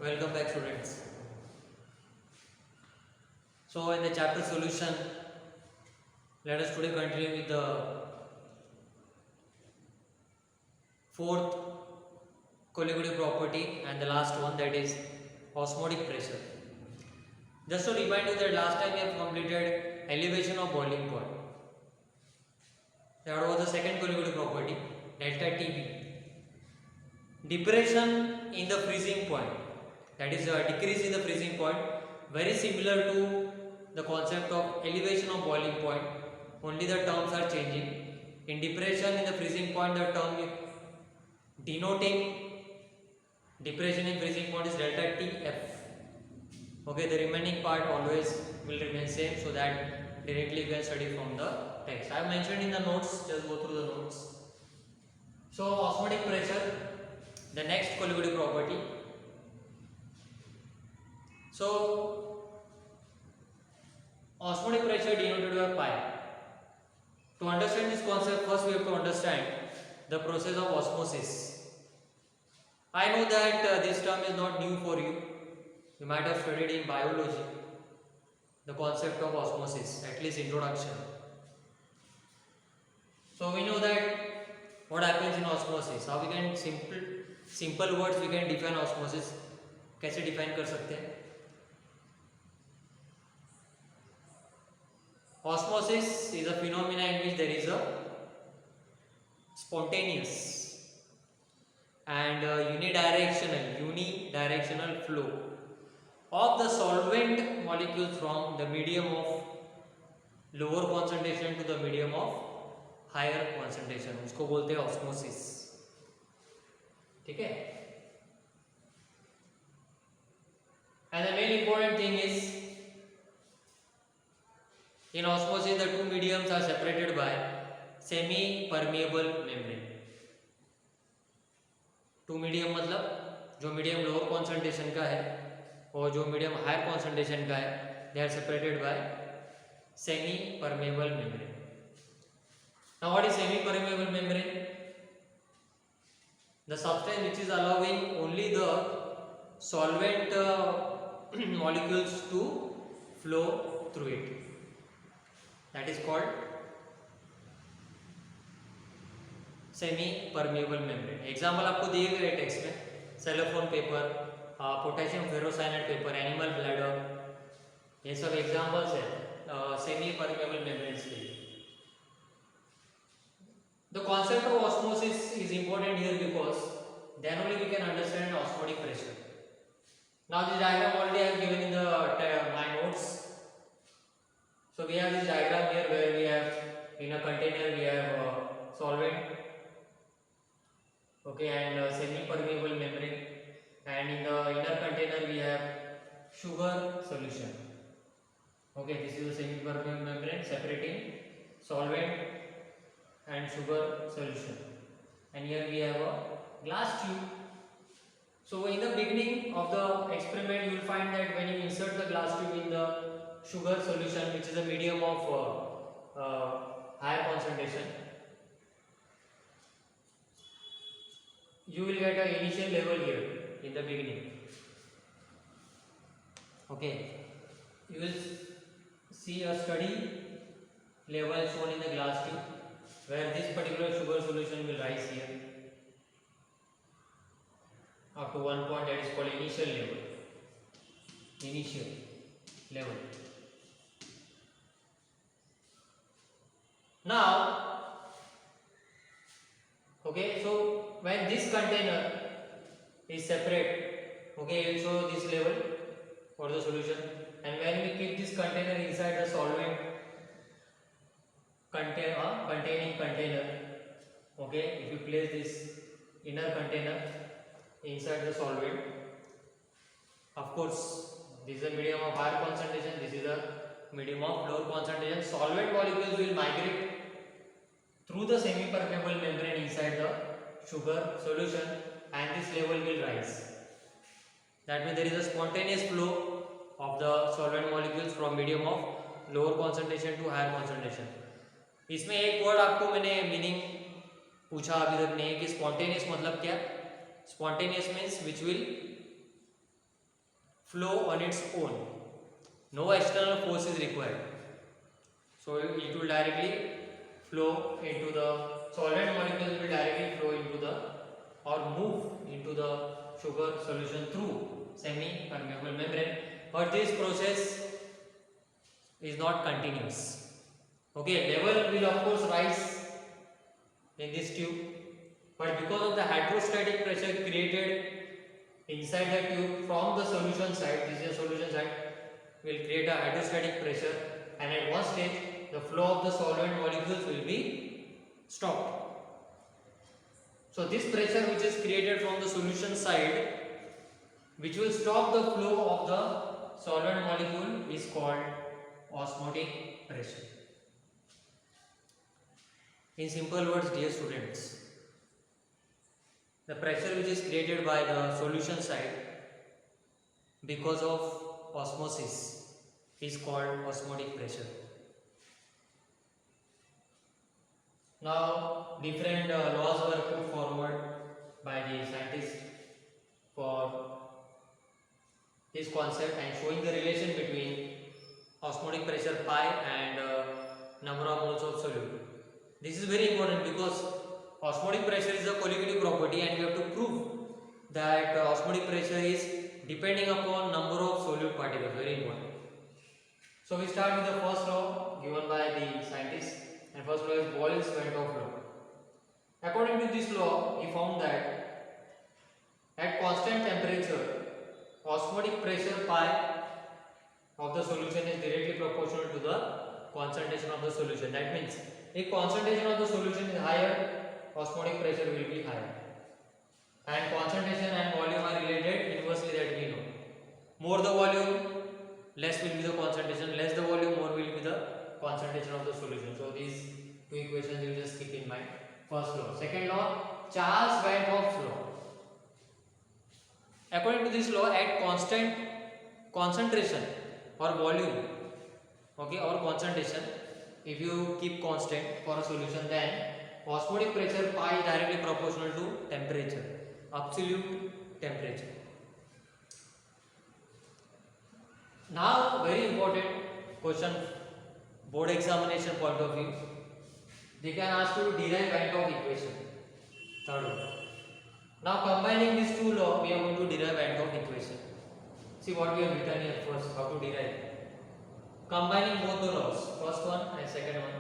Welcome back, students. So, in the chapter solution, let us today continue with the fourth colligative property and the last one, that is osmotic pressure. Just to remind you that last time we have completed elevation of boiling point. That was the second colligative property, delta TB. Depression in the freezing point, that is a decrease in the freezing point, very similar to the concept of elevation of boiling point, only the terms are changing. In depression in the freezing point, the term denoting depression in freezing point is delta TF. Okay, the remaining part always will remain same, so that directly you can study from the text. I have mentioned in the notes, just go through the notes. So osmotic pressure, the next colligative property. So osmotic pressure denoted by pi. To understand this concept, first we have to understand the process of osmosis. I know that this term is not new for you. You might have studied in biology the concept of osmosis, at least introduction. So we know that what happens in osmosis. How we can simple words we can define osmosis. कैसे define कर सकते हैं? Osmosis is a phenomena in which there is a spontaneous and unidirectional flow of the solvent molecules from the medium of lower concentration to the medium of higher concentration. उसको बोलते हैं osmosis. ठीक है? And the main important thing is, in osmosis the two mediums are separated by semi-permeable membrane. Two medium मतलब जो medium lower concentration का है और जो मीडियम हायर कॉन्सेंट्रेशन का है, they are separated by semi permeable membrane. Now what is semi permeable membrane? The substance which is allowing only the solvent molecules to flow through it, that is called semi permeable membrane. Example आपको दिए गए text में, cellophane paper, potassium ferrocyanate paper, animal bladder, ये सब examples है semi permeable membranes के लिए. The concept of osmosis is important here because then only we can understand osmotic pressure. Now this diagram already I have given in the my notes. So we have this diagram here where we have in a container we have solvent, okay, and semi-permeable membrane, and in the inner container we have sugar solution. Okay, this is a semi-permeable membrane separating solvent and sugar solution, and here we have a glass tube. So in the beginning of the experiment you will find that when you insert the glass tube in the sugar solution, which is a medium of higher concentration, you will get an initial level here in the beginning. Okay, you will see a steady level shown in the glass tube where this particular sugar solution will rise here up to one point, that is called initial level. Now, okay, so when this container is separate, okay, it will show this level for the solution, and when we keep this container inside the solvent containing container, okay, if you place this inner container inside the solvent, of course this is a medium of higher concentration, this is a medium of lower concentration. Solvent molecules will migrate through the semi permeable membrane inside the sugar solution, and this level will rise. That means there is a spontaneous flow of the solvent molecules from medium of lower concentration to higher concentration. इसमें एक word आपको मैंने meaning पूछा अभी तक नहीं कि spontaneous मतलब क्या. Spontaneous means which will flow on its own. No external force is required. So it will directly flow into the solvent molecules will directly flow into the or move into the sugar solution through semi-permeable membrane. But this process is not continuous. Okay, level will of course rise in this tube, but because of the hydrostatic pressure created inside the tube from the solution side, this is the solution side, will create a hydrostatic pressure, and at one stage the flow of the solvent molecules will be stopped. So this pressure which is created from the solution side, which will stop the flow of the solvent molecule, is called osmotic pressure. In simple words, dear students, the pressure which is created by the solution side because of osmosis is called osmotic pressure. Now, different laws were put forward by the scientists for this concept and showing the relation between osmotic pressure pi and number of moles of solute. This is very important because osmotic pressure is a colligative property and we have to prove that osmotic pressure is depending upon number of solute particles. Very important. So we start with the first law given by the scientists, and first law is Boyle's-Van't law. According to this law, he found that at constant temperature, osmotic pressure pi of the solution is directly proportional to the concentration of the solution. That means if concentration of the solution is higher, osmotic pressure will be higher. And concentration and volume are related inversely, that we know. More the volume, less will be the concentration, less the volume, more will be the concentration of the solution. So these two equations you just keep in mind. First law. Second law, Charles-Van't law. According to this law, at constant concentration or volume, okay, or concentration, if you keep constant for a solution, then osmotic pressure pi is directly proportional to temperature, absolute temperature. Now, very important question, board examination point of view, they can ask you to derive Van't equation. Third one. Now, combining these two laws, we are going to derive Van't equation. See what we have written here first, how to derive. Combining both the laws, first one and second one.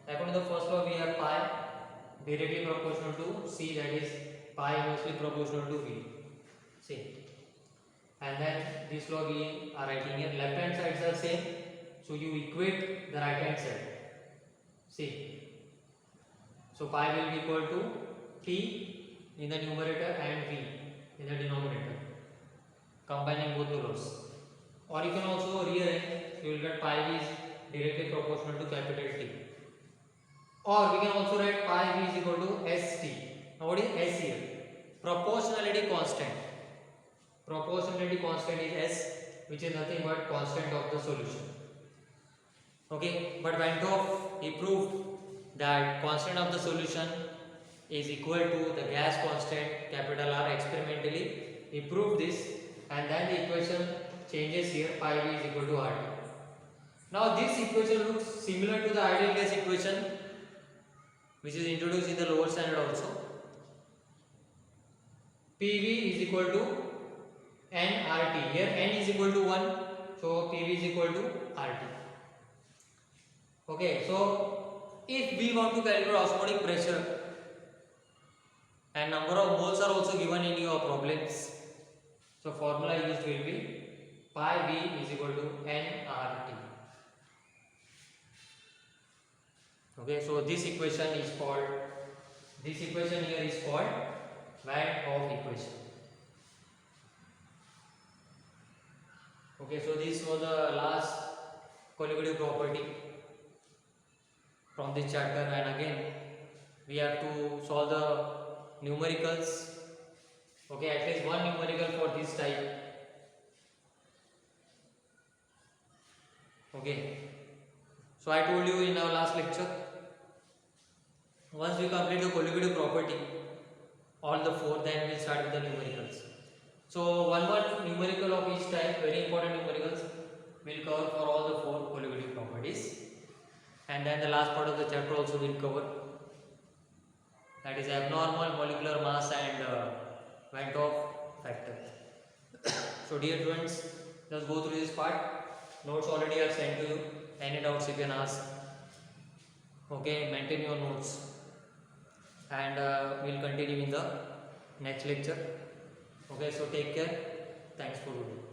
According to the first law, we have pi directly proportional to C, that is pi inversely proportional to V. See. And then this law we are writing here, left hand sides are same, so you equate the right hand side. See. So pi will be equal to T in the numerator and V in the denominator, combining both the laws. Or you can also rearrange, you will get pi V is directly proportional to capital T. Or we can also write pi V is equal to ST. Now what is S here? Proportionality constant. Proportionality constant is S, which is nothing but constant of the solution. Okay, but Van't he proved that constant of the solution is equal to the gas constant capital R experimentally. He proved this, and then the equation changes here, pi V is equal to RT. Now this equation looks similar to the ideal gas equation which is introduced in the lower standard also. PV is equal to nRT. Here n is equal to 1, so PV is equal to RT. Okay, so if we want to calculate osmotic pressure and number of moles are also given in your problems, so formula used will be pi V is equal to nRT. Okay, so this equation is called, this equation here is called Van't equation. Okay, so this was the last colligative property from this chapter, and again we have to solve the numericals. Okay, at least one numerical for this type. Okay, so I told you in our last lecture, once we complete the colligative property, all the four, then we'll start with the numericals. So one more numerical of each type, very important numericals, will cover for all the 4 colligative properties. And then the last part of the chapter also will cover, that is abnormal molecular mass and Van 't Hoff factor. So dear students, just go through this part. Notes already are sent to you. Any doubts you can ask. Okay, maintain your notes, and we'll continue in the next lecture. Okay, so take care. Thanks for today.